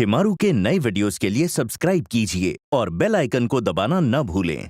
शिमारू के नए वीडियोस के लिए सब्सक्राइब कीजिए और बेल आइकन को दबाना न भूलें।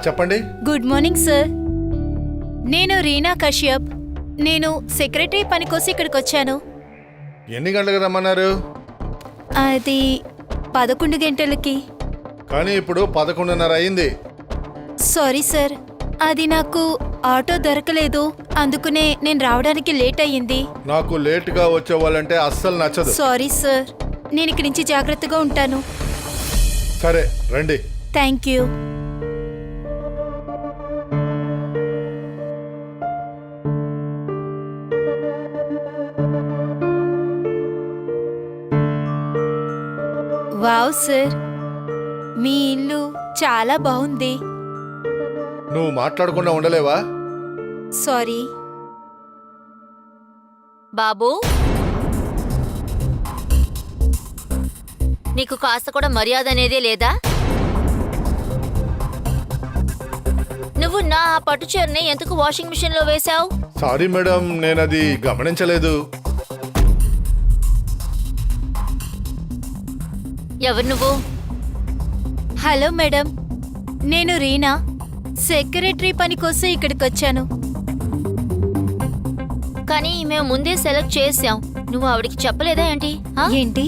చెప్పండి. Good morning sir. నేను రీనా కశ్యప్. నేను సెక్రటరీ పని కోసం ఇక్కడికి వచ్చాను. ఎన్ని గంటలకు రమ్మన్నారు? అది 11 గంటలకి. కానీ ఇప్పుడు 11:30 అయింది. సారీ సార్, అది నాకు ఆటో దొరకలేదు, అందుకనే నేను రావడానికి లేట్ అయ్యింది. నాకు లేట్గా వచ్చేవాళ్ళంటే అస్సలు నచ్చదు. సారీ సార్, నేను ఇక్కడి నుంచి జాగ్రత్తగా ఉంటాను. సరే రండి. Thank you. వావ్ సార్, మీ ఇల్లు చాలా బాగుంది. నువ్వు మాట్లాడకుండా ఉండలేవా? సారీ. బాబూ, నీకు కాస్త కూడా మర్యాద అనేదే లేదా? నువ్వు నా పట్టు చీరని ఎందుకు వాషింగ్ మిషన్ లో వేశావు? సారీ మేడం, నేనది గమనించలేదు. ఎవరు నువ్వు? హలో మేడం, నేను రీనా, సెక్రటరీ పని కోసం ఇక్కడికి వచ్చాను. కానీ మేము ముందే సెలెక్ట్ చేసాం, నువ్వు ఆవిడికి చెప్పలేదా ఏంటి? ఏంటి,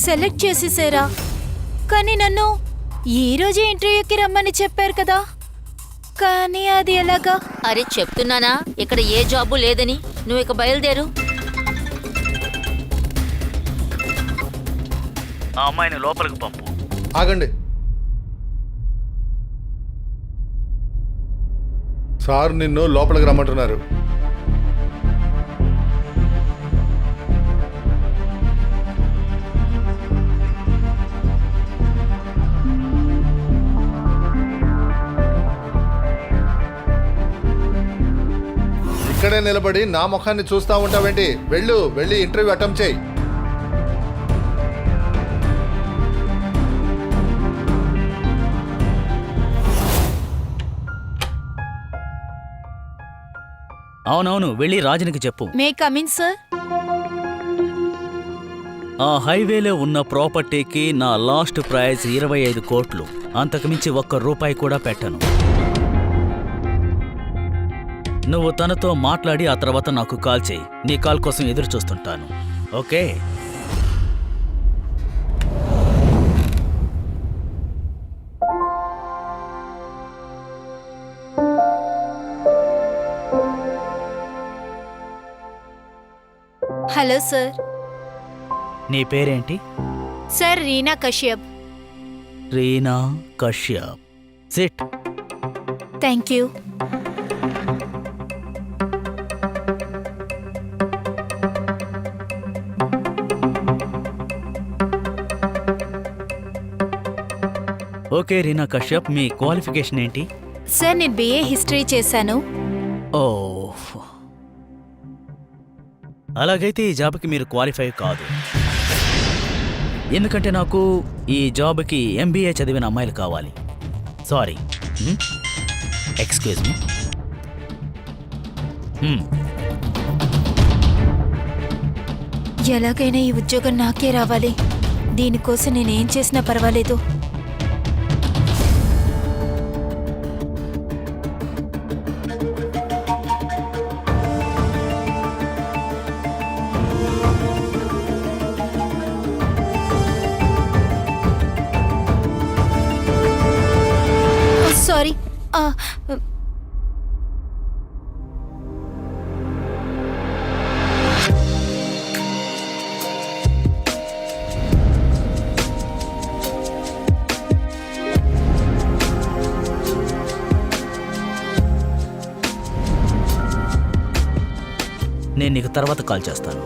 సెలెక్ట్ చేసేసారా? కానీ నన్ను ఈ రోజే ఇంటర్వ్యూకి రమ్మని చెప్పారు కదా, కానీ అది ఎలాగా? అరే చెప్తున్నానా, ఇక్కడ ఏ జాబు లేదని. నువ్వు ఇక బయలుదేరు. ఆ అమ్మాయిని లోపలికి పంపు. ఆగండి సార్, నిన్ను లోపలికి రమ్మంటున్నారు. ఇక్కడే నిలబడి నా ముఖాన్ని చూస్తా ఉంటావేంటి? వెళ్ళి ఇంటర్వ్యూ అటెంప్ట్ చేయి. అవునవును, వెళ్ళి రాజునికి చెప్పు. May come in sir. ఆ హైవేలో ఉన్న ప్రాపర్టీకి నా లాస్ట్ ప్రైజ్ 25 కోట్లు. అంతకుమించి ₹1 కూడా పెట్టను. నువ్వు తనతో మాట్లాడి ఆ తర్వాత నాకు కాల్ చేయి. నీ కాల్ కోసం ఎదురు చూస్తుంటాను. ఓకే? Hello sir. నీ పేరేంటి? Sir Reena Kashyap. Reena Kashyap. SIT. Thank you. Okay Reena Kashyap, me qualification ఏంటి? సార్ నేను BA హిస్టరీ చేశాను. ఓ, అలాగైతే ఈ జాబ్కి మీరు క్వాలిఫై కాదు. ఎందుకంటే నాకు ఈ జాబ్కి MBA చదివిన అమ్మాయిలు కావాలి. Sorry, excuse me. ఎలాగైనా ఈ ఉద్యోగం నాకే రావాలి. దీనికోసం నేనేం చేసినా పర్వాలేదు. సారీ. నేను నీకు తర్వాత కాల్ చేస్తాను.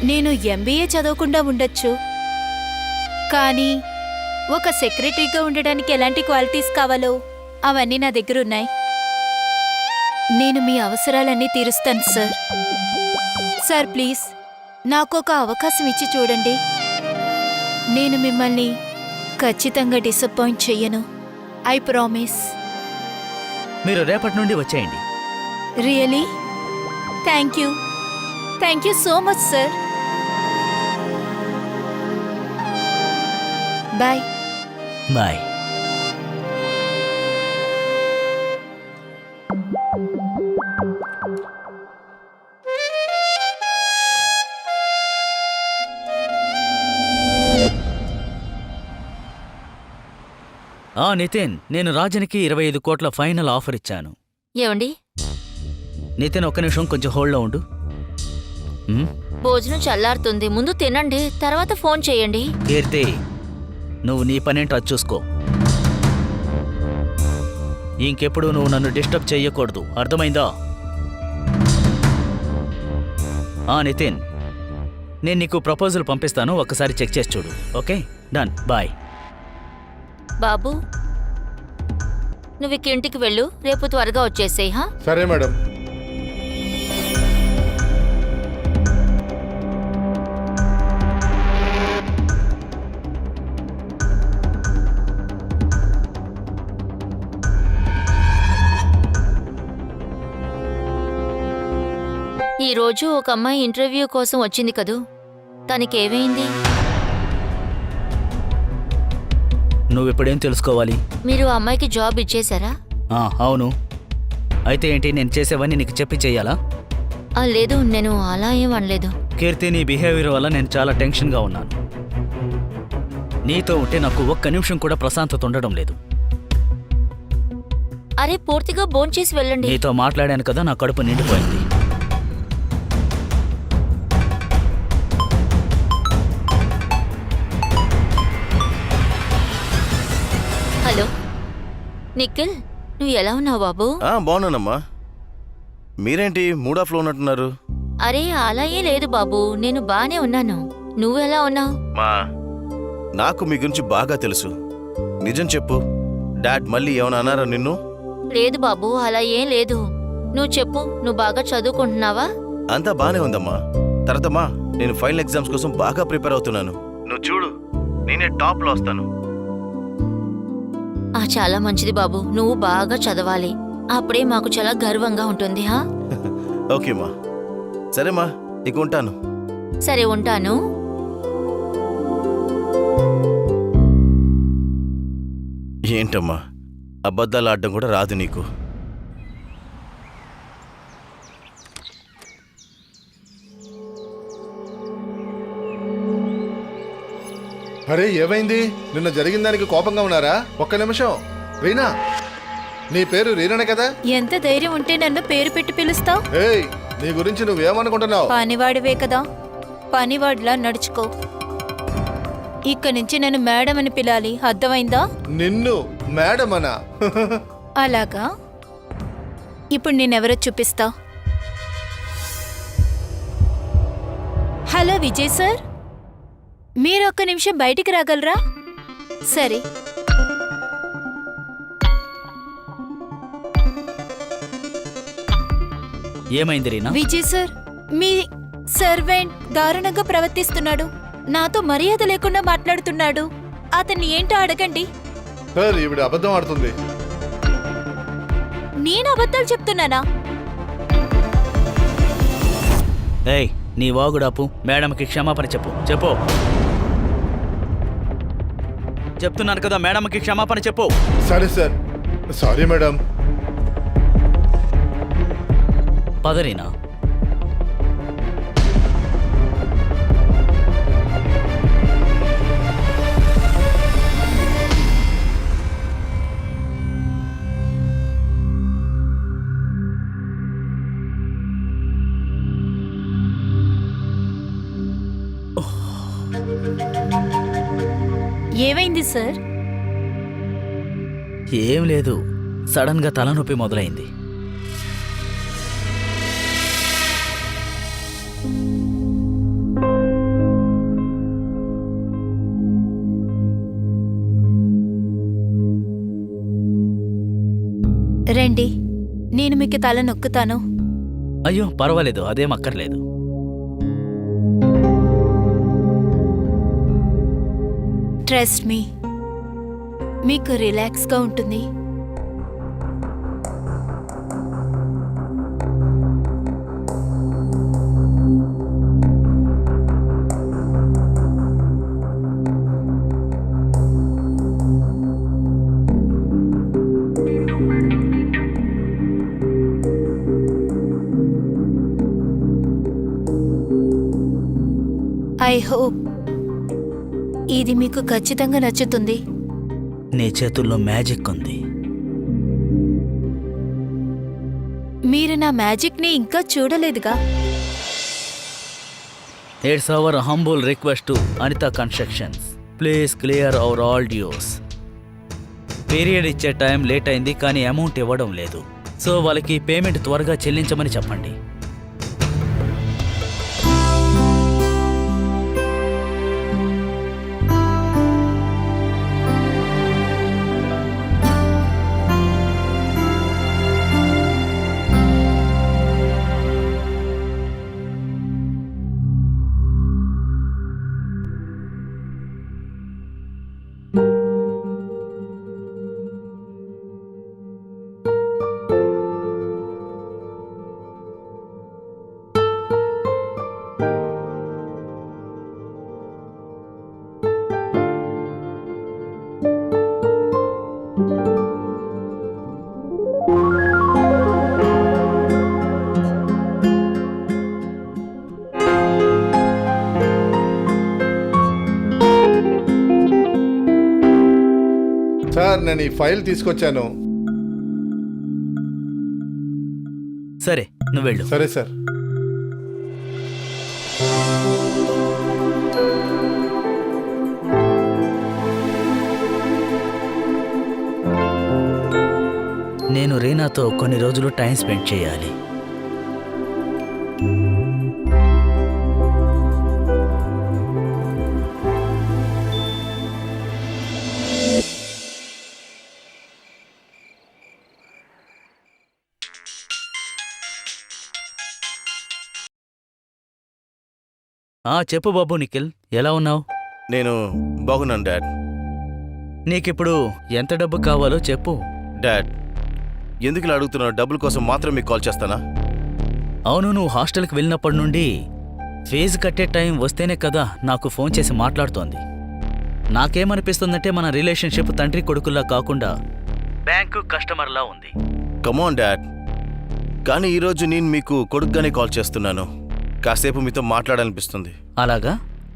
నేను ఎంబీఏ చదవకుండా ఉండొచ్చు, కానీ ఒక సెక్రటరీగా ఉండడానికి ఎలాంటి క్వాలిటీస్ కావాలో అవన్నీ నా దగ్గర ఉన్నాయి. నేను మీ అవసరాలన్నీ తీరుస్తాను సార్. సార్ ప్లీజ్ నాకు ఒక అవకాశం ఇచ్చి చూడండి. నేను మిమ్మల్ని ఖచ్చితంగా డిసప్పాయింట్ చెయ్యను. I promise. మీరు రేపటి నుండి వచ్చేయండి. Really? Thank you. Thank you so much sir. Bye. Bye. Nitin, నేను రాజన్కి 25 కోట్ల ఫైనల్ ఆఫర్ ఇచ్చాను. ఏమండి, నితిన్ ఒక్క నిమిషం కొంచెం హోల్డ్లో ఉండు. భోజనం చల్లారుతుంది, ముందు తినండి, తర్వాత ఫోన్ చేయండి. కీర్తి, నువ్వు నీ పనేంటో అది చూసుకో. ఇంకెప్పుడు నువ్వు నన్ను డిస్టర్బ్ చెయ్యకూడదు, అర్థమైందా? నితిన్, నేను నీకు ప్రపోజల్ పంపిస్తాను, ఒక్కసారి చెక్ చేసి చూడు. Okay, done. బాయ్. బాబు, నువ్వు ఇక ఇంటికి వెళ్ళు, రేపు త్వరగా వచ్చేసేయ్. హా? సరే మేడం. ఈరోజు ఒక అమ్మాయి ఇంటర్వ్యూ కోసం వచ్చింది కదూ, తనకేమైంది? నువ్విప్పుడేం తెలుసుకోవాలి? మీరు ఆ అమ్మాయికి జాబ్ ఇచ్చేశారా? అవును. అయితే ఏంటి, నేను చేసేవన్నీ నీకు చెప్పి చెయ్యాలా? లేదు, నేను అలా ఏం అనలేదు. కీర్తి, నీ బిహేవియర్ వల్ల నేను చాలా టెన్షన్గా ఉన్నాను. నీతో ఉంటే నాకు ఒక్క నిమిషం కూడా ప్రశాంతత ఉండడం లేదు. అరే, పూర్తిగా భోంచేసి వెళ్ళండి. నీతో మాట్లాడాను కదా, నా కడుపు నిండిపోయింది. హలో నిఖిల్, నువ్వు ఎలా ఉన్నావు బాబు? బాగున్నానమ్మా. మీరేంటి మూడ్ ఆఫ్ లో ఉన్నట్టున్నారు? అరే అలా ఏం లేదు బాబు, నేను బానే ఉన్నాను. నువ్వు ఎలా ఉన్నావు? నాకు మీ గురించి బాగా తెలుసు. నిజం చెప్పు, డాడ్ మళ్ళీ ఏమైనా అన్నారా నిన్ను? లేదు బాబు, అలా ఏం లేదు. నువ్వు చెప్పు, నువ్వు బాగా చదువుకుంటున్నావా? అంతా బానే ఉందమ్మా. తర్వాతమ్మా, నేను ఫైనల్ ఎగ్జామ్స్ కోసం బాగా ప్రిపేర్ అవుతున్నాను. నువ్వు చూడు, నేనే టాప్ లో వస్తాను. చాలా మంచిది బాబు, నువ్వు బాగా చదవాలి. అప్పుడే మాకు చాలా గర్వంగా ఉంటుంది. హా? ఓకేమ్మా. సరేమ్మా, ఇక ఉంటాను. సరే, ఉంటాను. ఏంటమ్మా, అబద్ధాలు ఆడడం కూడా రాదు నీకు? అరే ఏమైంది? నిన్న జరిగిన దానికి కోపంగా ఉన్నారా? ఒక్క నిమిషం. రీనా, నీ పేరు రీనానే కదా? ఎంత ధైర్యం ఉంటే నన్ను పేరు పెట్టి పిలుస్తావు? ఏయ్, నీ గురించి నువ్వేమనుకుంటున్నావు? పనివాడివే కదా, పనివాడిలా నడుచుకో. ఇక్కడి నుంచి నన్ను మేడం అని పిలాలి, అర్థమైందా? నిన్ను మేడం అనా? అలాగా? ఇప్పుడు నేనెవరో చూపిస్తా. హలో విజయ్ సార్, మీరు ఒక్క నిమిషం బయటికి రాగలరా? సరే. ఏమైంది రీనా? విజయ్ సార్, మీ సర్వెంట్ దారుణంగా ప్రవర్తిస్తున్నాడు. నాతో మర్యాద లేకుండా మాట్లాడుతున్నాడు. అతన్ని ఏంటో అడగండి. సార్, ఈవిడ అబద్ధం ఆడుతుంది. నేను అబద్ధాలు చెప్తున్నానా? ఏయ్, నీ వాగుడాపు. మేడంకి క్షమాపణ చెప్పు. చెప్పు. చెప్తున్నాను కదా, మేడంకి క్షమాపణ చెప్పు. సరే సార్. Sorry madam. పదరీనా. ఏమైంది సార్? ఏం లేదు, సడన్ గా తలనొప్పి మొదలైంది. రండి, నేను మీకు తల నొక్కుతాను. అయ్యో పర్వాలేదు, అదేం అక్కర్లేదు. ట్రస్ట్ మీ, మీకు రిలాక్స్గా ఉంటుంది. ఐ హోప్ ఇది మీకు ఖచ్చితంగా నచ్చుతుంది. నీ చేతుల్లో మ్యాజిక్ ఉంది. మీరు నా మ్యాజిక్ని ఇంకా చూడలేదుగా. It's our humble request to Anitha constructions, please clear our all dues. Period ఇచ్చే టైం లేట్ అయింది, కానీ అమౌంట్ ఇవ్వడం లేదు. సో వాళ్ళకి పేమెంట్ త్వరగా చెల్లించమని చెప్పండి. సార్, నేను ఈ ఫైల్ తీసుకొచ్చాను. సరే నువ్వు వెళ్ళు. సరే సార్. నేను రీనాతో కొన్ని రోజులు టైం స్పెండ్ చేయాలి. చెప్పు బాబు నిఖిల్, ఎలా ఉన్నావు? నేను బాగున్నాను డాడ్. నీకిప్పుడు ఎంత డబ్బు కావాలో చెప్పు. డాడ్, ఎందుకు ఇలా అడుగుతున్నావు? డబ్బుల కోసం మాత్రం మీకు కాల్ చేస్తానా? అవును, నువ్వు హాస్టల్కి వెళ్ళినప్పటి నుండి ఫీజు కట్టే టైం వస్తేనే కదా నాకు ఫోన్ చేసి మాట్లాడుతోంది. నాకేమనిపిస్తుందంటే మన రిలేషన్షిప్ తండ్రి కొడుకుల్లా కాకుండా బ్యాంకు కస్టమర్లా ఉంది. కమాన్ డాడ్, కానీ ఈరోజు నేను మీకు కొడుకుగానే కాల్ చేస్తున్నాను. కాసేపు మీతో మాట్లాడాలనిపిస్తుంది. అలాగా,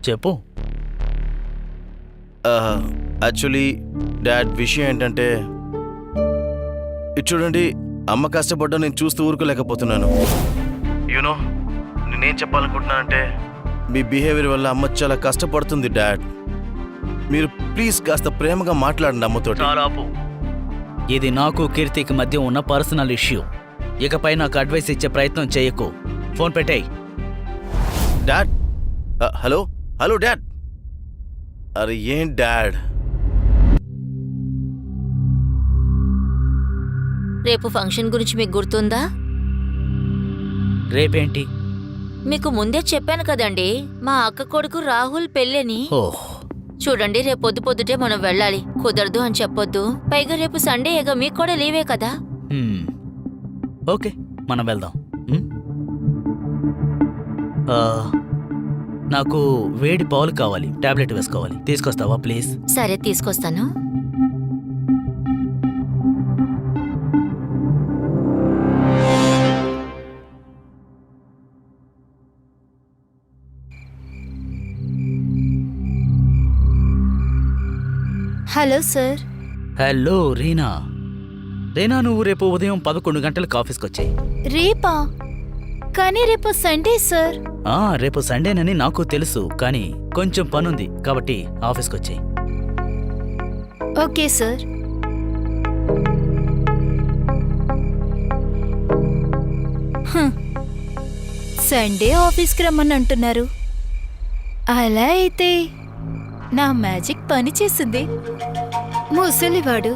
చెప్పు. యాక్చువల్లీ డాడ్, విషయం ఏంటంటే, ఇది చూడండి, అమ్మ కష్టపడ్డా నేను చూస్తూ ఊరుకోలేకపోతున్నాను. యూనో, నేనేం చెప్పాలనుకుంటున్నానంటే, మీ బిహేవియర్ వల్ల అమ్మ చాలా కష్టపడుతుంది డాడ్. మీరు ప్లీజ్ కాస్త ప్రేమగా మాట్లాడండి అమ్మతో. చాలాపు. ఇది నాకు కీర్తికి మధ్య ఉన్న పర్సనల్ ఇష్యూ. ఇకపై నాకు అడ్వైస్ ఇచ్చే ప్రయత్నం చేయకు. ఫోన్ పెట్టేయ్. Dad, hello hello dad. అరే ఏం డాడ్? రేపు ఫంక్షన్ గురించి మీకు గుర్తుందా? రేపేంటి? మీకు ముందే చెప్పాను కదండి, మా అక్క కొడుకు రాహుల్ పెళ్ళని. ఓహ్, చూడండి, రేపు పొద్దుటే మనం వెళ్ళాలి. కుదరదు అని చెప్పొద్దు. పైగా రేపు సండేగా, మీకు కూడా లీవే కదా. ఓకే, మనం వెళ్దాం. నాకు వేడి పాలు కావాలి, టాబ్లెట్ వేసుకోవాలి. తీసుకొస్తావా ప్లీజ్? సరే, తీసుకొస్తాను. Hello sir. Hello Reena. Reena, నువ్వు రేపు ఉదయం 11 గంటలకు ఆఫీస్కి వచ్చాయి. రేపా? కానీ రేపు సండే సార్. రేపు సండేనని నాకు తెలుసు, కానీ కొంచెం పనుంది కాబట్టి ఆఫీస్కి వచ్చాయి. Okay sir. సండే ఆఫీస్కి రమ్మని అంటున్నారు. అలా అయితే నా మ్యాజిక్ పని చేసింది. ముసలివాడు.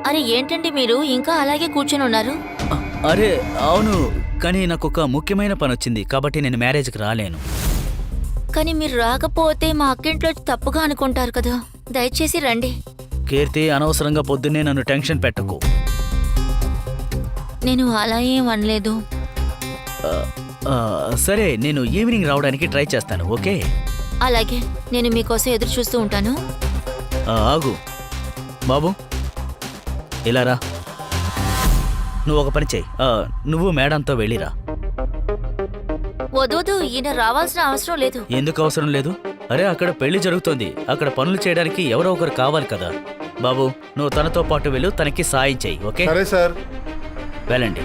అరే ఏంటండి మీరు ఇంకా అలాగే కూర్చొని ఉన్నారు? అరే అవును, కానీ నాకు ఒక ముఖ్యమైన పని వచ్చింది కాబట్టి నేను మ్యారేజ్కి రాలేను. కానీ మీరు రాకపోతే మా అక్కింట్లో తప్పుగా అనుకుంటారు కదా. దయచేసి రండి. కీర్తి, అనవసరంగా పొద్దున్నే నన్ను టెన్షన్ పెట్టకు. నేను అలా ఏం అనలేదు. ఆ, ఆ, సరే, నేను ఈవినింగ్ రావడానికి ట్రై చేస్తాను. ఓకే? అలాగే, నేను మీకోసం ఎదురు చూస్తూ ఉంటాను. ఆగు బాబు, ఇలా రా. నువ్వు ఒక పని చెయ్యి, నువ్వు మేడంతో వెళ్ళిరా. వదోదు, ఈయన రావాల్సిన అవసరం లేదు. ఎందుకు అవసరం లేదు? అరే అక్కడ పెళ్లి జరుగుతోంది, అక్కడ పనులు చేయడానికి ఎవరో ఒకరు కావాలి కదా. బాబు, నువ్వు తనతో పాటు వెళ్ళు, తనకి సాయం చెయ్యి. ఓకే? సరే సార్. వెళ్ళండి.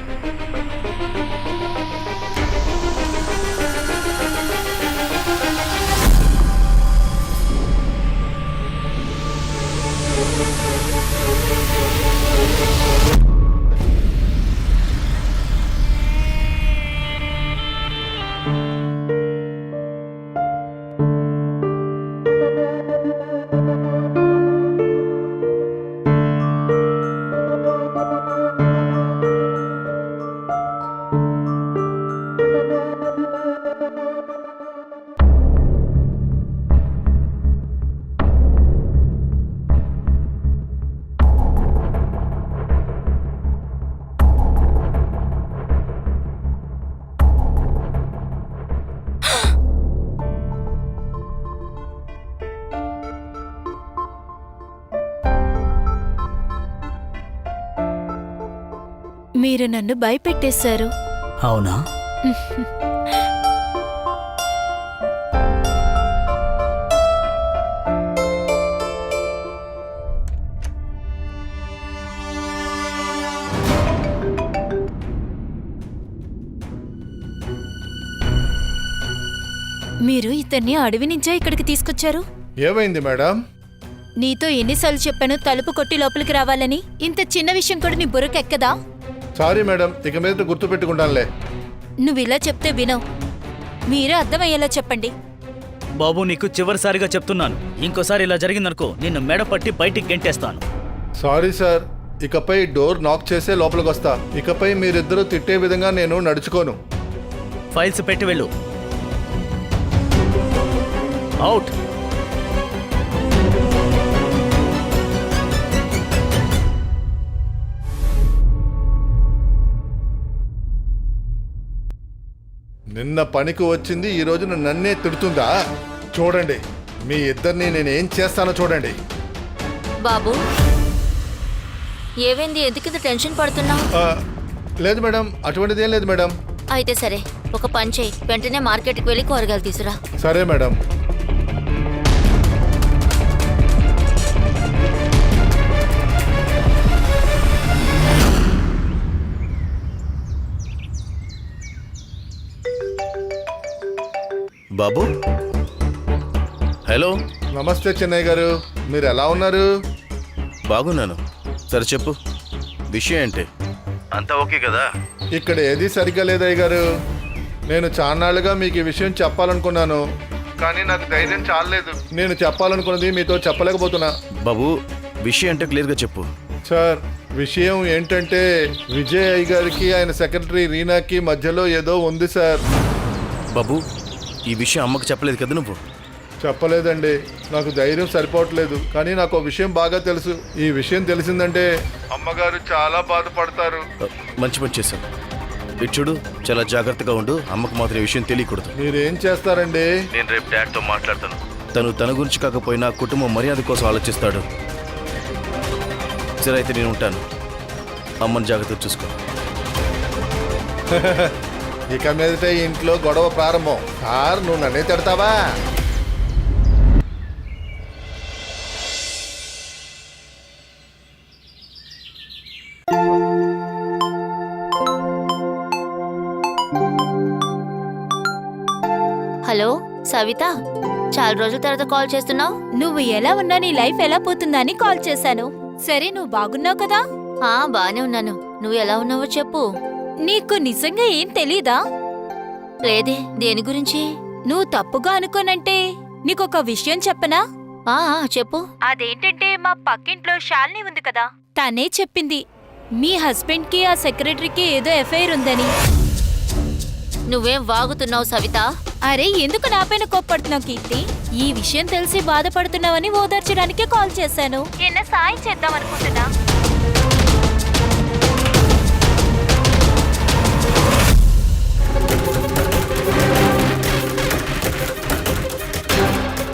మీరు నన్ను భయపెట్టేశారు. అవునా? మీరు ఇతన్ని అడవి నుంచే ఇక్కడికి తీసుకొచ్చారు? ఏమైంది మేడం? నీతో ఎన్నిసార్లు చెప్పాను తలుపు కొట్టి లోపలికి రావాలని? ఇంత చిన్న విషయం కూడా నీ బుర్రకెక్కదా? సారీ మేడం, ఇక మీద గుర్తు పెట్టుకుంటానులే. నువ్విలా చెప్తే వినవు. మీరే అర్థమయ్యేలా చెప్పండి. బాబు, నీకు చివరిసారిగా చెప్తున్నాను, ఇంకోసారి ఇలా జరిగిందనుకో నిన్ను మెడ పట్టి బయటికి గెంటేస్తాను. సారీ సార్, ఇకపై డోర్ నాక్ చేసే లోపలికి వస్తా. ఇకపై మీరిద్దరూ తిట్టే విధంగా నేను నడుచుకోను. ఫైల్స్ పెట్టి వెళ్ళు. అవుట్. నిన్న పనికి వచ్చింది ఈ రోజున నన్నే తిడుతుందా? చూడండి, మీ ఇద్దరిని నేనేం చేస్తానో చూడండి. బాబు, ఏమైంది? ఎందుకు టెన్షన్ పడుతున్నావు? లేదు మేడం, అటువంటిది ఏం లేదు మేడం. అయితే సరే, ఒక పని చేయి, వెంటనే మార్కెట్కి వెళ్ళి కూరగాయలు తీసురా. సరే మేడం. బాబు, హలో. నమస్తే చెన్నయ్య గారు, మీరు ఎలా ఉన్నారు? బాగున్నాను. సరే చెప్పు, విషయం ఏంటి? అంతా ఓకే కదా? ఇక్కడ ఏది సరిగ్గా లేదయ్య గారు. నేను చాన్నాళ్ళుగా మీకు ఈ విషయం చెప్పాలనుకున్నాను, కానీ నాకు ధైర్యం చాలలేదు. నేను చెప్పాలనుకున్నది మీతో చెప్పలేకపోతున్నా. బాబు, విషయం అంటే క్లియర్గా చెప్పు. సార్, విషయం ఏంటంటే విజయ్ అయ్య గారికి ఆయన సెక్రటరీ రీనాకి మధ్యలో ఏదో ఉంది సార్. బాబు, ఈ విషయం అమ్మకు చెప్పలేదు కదా నువ్వు? చెప్పలేదండి, నాకు ధైర్యం సరిపోవట్లేదు. కానీ నాకు ఒక విషయం బాగా తెలుసు. ఈ విషయం తెలిసిందంటే అమ్మగారు చాలా బాధపడతారు. మంచి పని చేశావు. ఇటు చూడు, చాలా జాగ్రత్తగా ఉండు. అమ్మకు మాత్రం ఈ విషయం తెలియకూడదు. మీరేం చేస్తారండి? నేను రేపు డాడ్తో మాట్లాడతాను. తను తన గురించి కాకపోయినా కుటుంబం మర్యాద కోసం ఆలోచిస్తాడు. సరే అయితే నేను ఉంటాను. అమ్మని జాగ్రత్తగా చూసుకో. ఇక మీదట ఈ ఇంట్లో గొడవ ప్రారంభం. సార్ నువ్వు నన్నే తిడతావా? హలో సవిత, చాలా రోజుల తర్వాత కాల్ చేస్తున్నావు. నువ్వు ఎలా ఉన్నా నీ లైఫ్ ఎలా పోతుందని కాల్ చేశాను. సరే నువ్వు బాగున్నావు కదా? బానే ఉన్నాను. నువ్వు ఎలా ఉన్నావో చెప్పు. నీకు నిజంగా ఏం తెలీదా? లేదే, దేని గురించి? నువ్వు తప్పుగా అనుకోనంటే నీకొక విషయం చెప్పనా? చెప్పు. అదేంటంటే మా పక్కింట్లో శాలిని ఉంది కదా, తనే చెప్పింది మీ హస్బెండ్ కి ఆ సెక్రటరీకి ఏదో ఎఫ్ఐఆర్ ఉందని. నువ్వేం వాగుతున్నావు సవిత? అరే ఎందుకు నాపైన కోప్పడుతున్నావు కీర్తి? ఈ విషయం తెలిసి బాధపడుతున్నావని ఓదార్చడానికే కాల్ చేశాను. ఎన్న సాయం చేద్దాం అనుకుంటున్నా.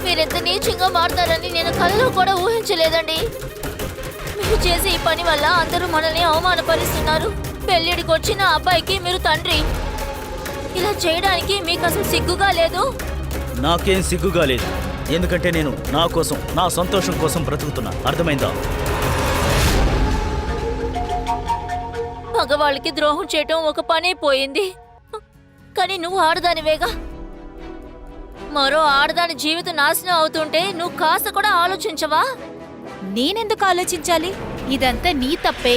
మీరెంత నీచంగా మారుతారని నేను కలలో కూడా ఊహించలేదండి. మీరు చేసే ఈ పని వల్ల అందరూ మనల్ని అవమానపరుస్తున్నారు. పెళ్లిడికి వచ్చిన అబ్బాయికి మీరు తండ్రి. ఇలా చేయడానికి మీకు అసలు సిగ్గుగా లేదు? నాకేం సిగ్గుగా లేదు, ఎందుకంటే నేను నా కోసం, నా సంతోషం కోసం బ్రతుకుతున్నా. అర్థమైందా? మగవాళ్ళకి ద్రోహం చేయటం ఒక పనే పోయింది, కానీ నువ్వు ఆడదానివేగా. మరో ఆడదాని జీవితం నాశనం అవుతుంటే నువ్వు కాస్త కూడా ఆలోచించవా? నేనెందుకు ఆలోచించాలి? ఇదంతా నీ తప్పే.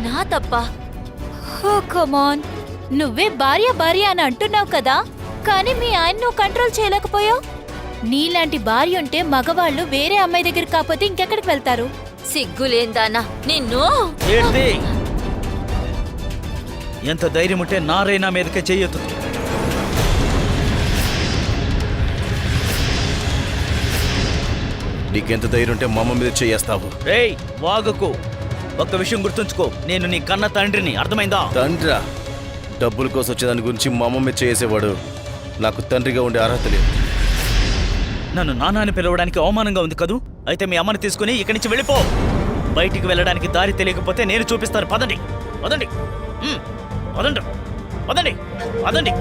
నా తప్పా? ఓ కమాన్, నువ్వే భార్య భార్య అని అంటున్నావు కదా, కానీ మీ ఆయన నువ్వు కంట్రోల్ చేయలేకపోయావు. నీలాంటి భార్య ఉంటే మగవాళ్ళు వేరే అమ్మాయి దగ్గర కాకపోతే ఇంకెక్కడికి వెళ్తారు? సిగ్గులేందానా నిన్ను! ఏంటి? ఎంత ధైర్యం ఉంటే నారైనా మీదకే చెయ్యొద్దు. నీకెంత ధైర్యం ఉంటే మా అమ్మ మీద చేయేస్తావు? రేయ్ వాగకు. ఒక్క విషయం గుర్తుంచుకో, నేను నీ కన్న తండ్రిని. అర్థమైందా? తండ్రా? డబ్బుల కోసం వచ్చేదాని గురించి మా అమ్మ మీద చేసేవాడు. నాకు తండ్రిగా ఉండే అర్హత లేదు. నన్ను నాన్నని పిలవడానికి అవమానంగా ఉంది కదూ? అయితే మీ అమ్మని తీసుకుని ఇక్కడి నుంచి వెళ్ళిపో. బయటికి వెళ్ళడానికి దారి తెలియకపోతే నేను చూపిస్తాను. పదండి పదండి పదండి పదండి పదండి.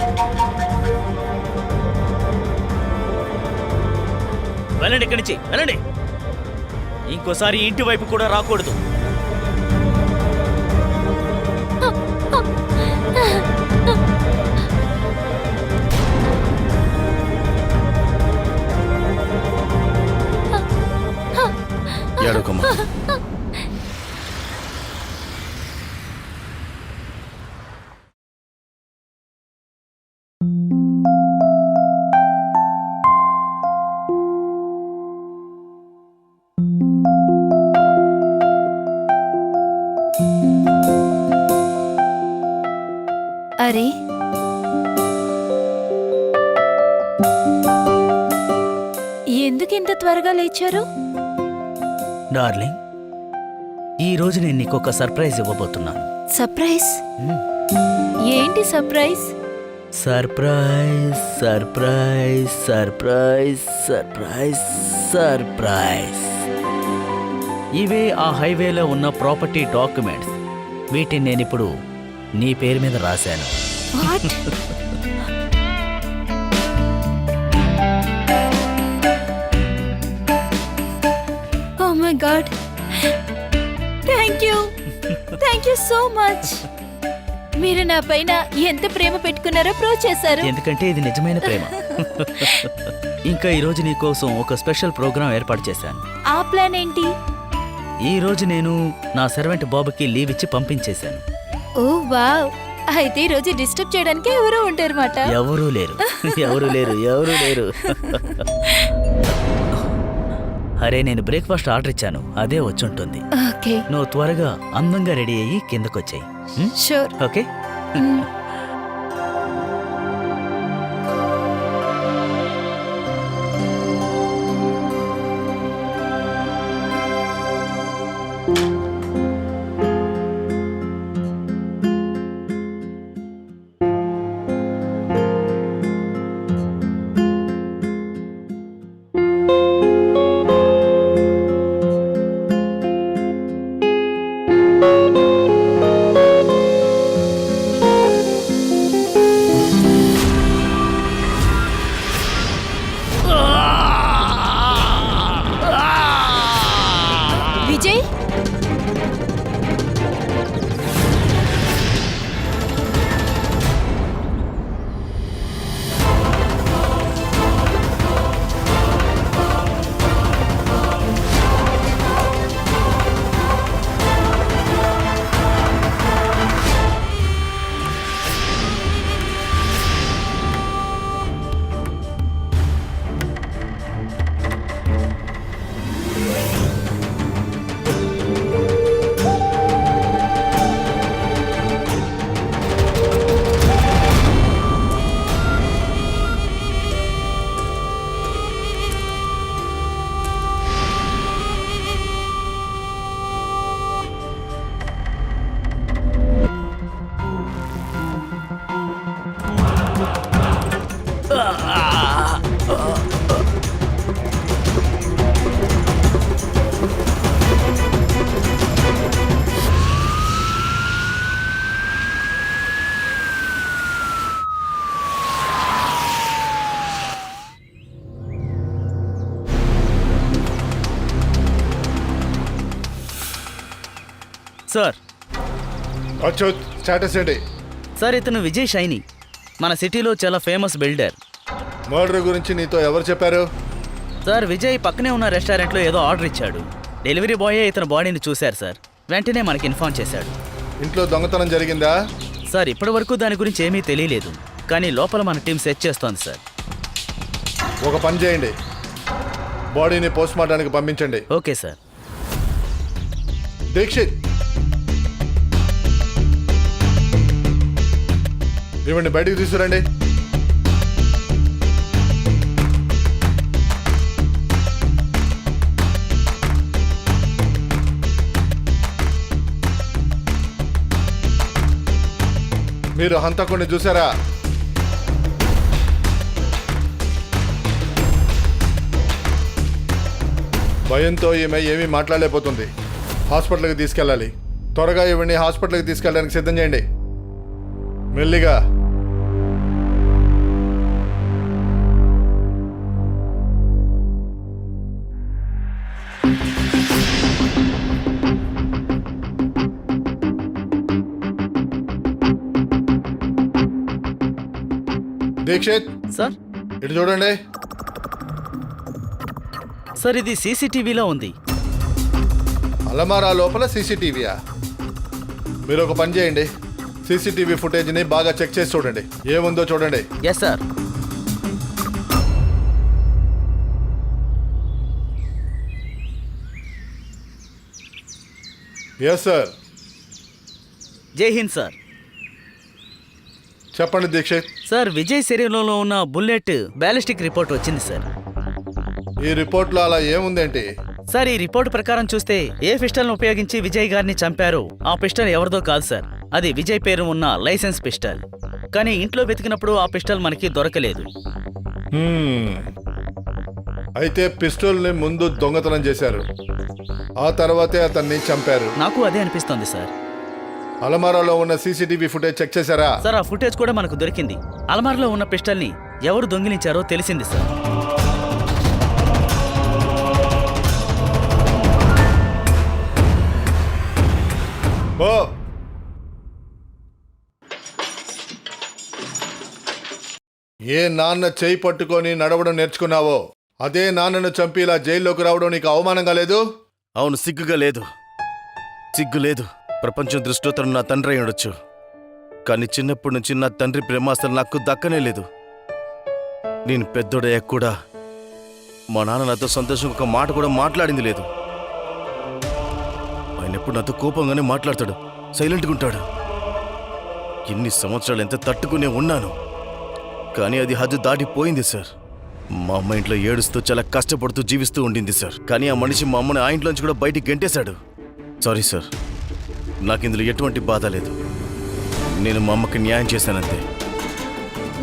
వెళ్ళండి, ఇక్కడి నుంచి వెళ్ళండి. ఇంకోసారి ఇంటి వైపు కూడా రాకూడదు. ఏడవకమ్మా. అరే ఎందుకు ఇంత త్వరగా లేచారు? డార్లింగ్, ఈ రోజు నేను నీకు ఒక సర్ప్రైజ్ ఇవ్వబోతున్నాను. సర్ప్రైజ్? ఏంటి surprise? Surprise surprise surprise surprise surprise. ఇవే ఆ హైవేలో ఉన్న ప్రాపర్టీ డాక్యుమెంట్స్. వీటిని నేనిప్పుడు నీ పేరు మీద రాశాను. What? Oh my god, thank you so much. మీరు నా పైన ఎంత ప్రేమ పెట్టుకున్నారో ప్రూవ్ చేశారు. ఎందుకంటే ఇది నిజమైన ప్రేమ. ఇంకా ఈరోజు నీ కోసం ఒక స్పెషల్ ప్రోగ్రాం ఏర్పాటు చేశాను. ఆ ప్లాన్ ఏంటి? ఈ రోజు నేను నా సర్వెంట్ బాబుకి లీవ్ ఇచ్చి పంపించేశాను. ఓ వావ్, అయితే ఈ రోజు డిస్టర్బ్ చేయడానికి ఎవరో ఉంటారన్నమాట. ఎవరూ లేరు, ఎవరూ లేరు, ఎవరూ లేరు. అరే, నేను బ్రేక్ఫాస్ట్ ఆర్డర్ ఇచ్చాను, అదే వచ్చుంటుంది. ఓకే, నువ్వు త్వరగా అందంగా రెడీ అయ్యి కిందకొచ్చాయి. Sure. Okay. Sir Achyut, status ఏంటి? సార్ ఇతను విజయ్ షైని, మన సిటీలో చాలా ఫేమస్ బిల్డర్. మర్డర్ గురించి నీతో ఎవరు చెప్పారు? సార్ విజయ్ పక్కనే ఉన్న రెస్టారెంట్లో ఏదో ఆర్డర్ ఇచ్చాడు. డెలివరీ బాయే ఇతని బాడీని చూశారు సార్. వెంటనే మనకి ఇన్ఫార్మ్ చేశాడు. ఇంట్లో దొంగతనం జరిగిందా? సార్ ఇప్పటి వరకు దాని గురించి ఏమీ తెలియలేదు, కానీ లోపల మన టీం సెర్చ్ చేస్తోంది సార్. ఒక పని చేయండి, బాడీని పోస్ట్ మార్టానికి పంపించండి. Okay sir. దీక్షిత్, ఇవ్వండి, బయటికి తీసుకురండి. మీరు హంతకుడిని చూసారా? భయంతో ఈమె ఏమీ మాట్లాడలేకపోతుంది. హాస్పిటల్కి తీసుకెళ్ళాలి. త్వరగా ఇవన్నీ హాస్పిటల్కి తీసుకెళ్ళడానికి సిద్ధం చేయండి. మెల్లిగా. దీక్షిత్ సార్ ఇటు చూడండి. సార్ ఇది సీసీటీవీలో ఉంది. అలమారా లోపల సీసీటీవీయా? మీరు ఒక పని చేయండి, సీసీటీవీ ఫుటేజ్ని బాగా చెక్ చేసి చూడండి, ఏముందో చూడండి. Yes sir. Yes sir. Jai Hind sir. చెప్పండి దీక్షిత్. సార్ విజయ్ శరీరంలో ఉన్న బుల్లెట్ బ్యాలిస్టిక్ రిపోర్ట్ వచ్చింది సార్. ఈ రిపోర్ట్లో అలా ఏముందేంటి? సార్ ఈ రిపోర్ట్ ప్రకారం చూస్తే ఏ పిస్టల్ను ఉపయోగించి విజయ్ గారిని చంపారో ఆ పిస్టల్ ఎవరిదో కాదు సార్. అది విజయ్ పేరు ఉన్న లైసెన్స్ పిస్టల్. కానీ ఇంట్లో వెతికినప్పుడు ఆ పిస్టల్ మనకి దొరకలేదు. అయితే పిస్టల్ని ముందు దొంగతనం చేశారు, ఆ తర్వాతే అతన్ని చంపారు. నాకు అదే అనిపిస్తోంది సార్. అలమారాలో ఉన్న సీసీటీవీ ఫుటేజ్ చెక్ చేశారా? సార్ ఆ ఫుటేజ్ కూడా మనకు దొరికింది. అలమార్లో ఉన్న పిస్టల్ని ఎవరు దొంగిలించారో తెలిసింది సార్. ఓ, ఏ నాన్న చేయి పట్టుకొని నడవడం నేర్చుకున్నావో అదే నాన్నను చంపి ఇలా జైల్లోకి రావడం నీకు అవమానంగా లేదు? అవును, సిగ్గుగా లేదు. సిగ్గు లేదు. ప్రపంచం దృష్టిలో తను నా తండ్రి అయి ఉండొచ్చు, కానీ చిన్నప్పటి నుంచి నా తండ్రి ప్రేమ అసలు నాకు దక్కనే లేదు. నేను పెద్దోడయ్యాక కూడా మా నాన్న నాతో సంతోషంగా ఒక మాట కూడా మాట్లాడింది లేదు. ఆయన ఎప్పుడు నాతో కోపంగానే మాట్లాడతాడు, సైలెంట్గా ఉంటాడు. ఎన్ని సంవత్సరాలు ఎంత తట్టుకునే ఉన్నాను, కానీ అది హద్దు దాటిపోయింది సార్. మా అమ్మ ఇంట్లో ఏడుస్తూ చాలా కష్టపడుతూ జీవిస్తూ ఉండింది సార్. కానీ ఆ మనిషి మా అమ్మని ఆ ఇంట్లోంచి కూడా బయటికి గెంటేశాడు. సారీ సార్, నాకు ఇందులో ఎటువంటి బాధ లేదు. నేను మా అమ్మకి న్యాయం చేశానంతే.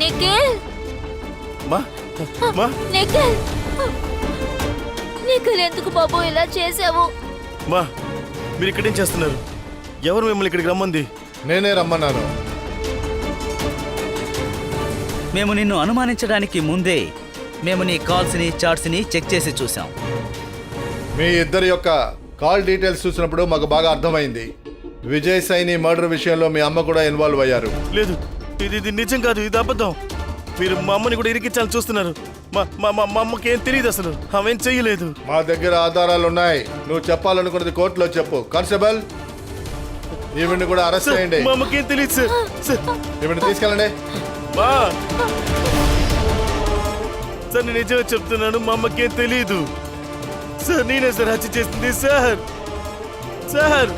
నిఖిల్, మా మా నిఖిల్, నిఖిల్ ఎందుకు బాబు ఇలా చేసావు? మా మీరు ఇక్కడేం చేస్తున్నారు? ఎవరు మిమ్మల్ని ఇక్కడికి రమ్మంది? నేనే రమ్మన్నాను. మేము నిన్ను అనుమానించడానికి ముందే మేము నీ కాల్స్ని చాట్స్ని చెక్ చేసి చూసాం. మీ ఇద్దరి యొక్క కాల్ డీటెయిల్స్ చూసినప్పుడు మాకు బాగా అర్థమైంది. విజయ్ సైని మర్డర్ విషయంలో మీ అమ్మ కూడా ఇన్వాల్వ్ అయ్యారు. లేదు, ఇది నిజం కాదు, ఇది అబద్ధం. మీరు మా అమ్మని కూడా ఇరికించాలని చూస్తున్నారు. మా అమ్మకి ఏం తెలియదు, అసలు ఆమెం చెయ్యలేదు. మా దగ్గర ఆధారాలు ఉన్నాయి. నువ్వు చెప్పాలనుకున్నది కోర్టులో చెప్పు. కానిస్టేబుల్, ఈవిడ్ని కూడా అరెస్ట్ చేయండి. మా అమ్మకి ఏం తెలియదు సార్. ఈవిడ్ని తీసుకెళ్ళండి. మా సార్, నేను నిజమే చెప్తున్నాను, మా అమ్మకి ఏం తెలియదు సార్. నేనే సార్ హత్య చేస్తుంది సార్. సార్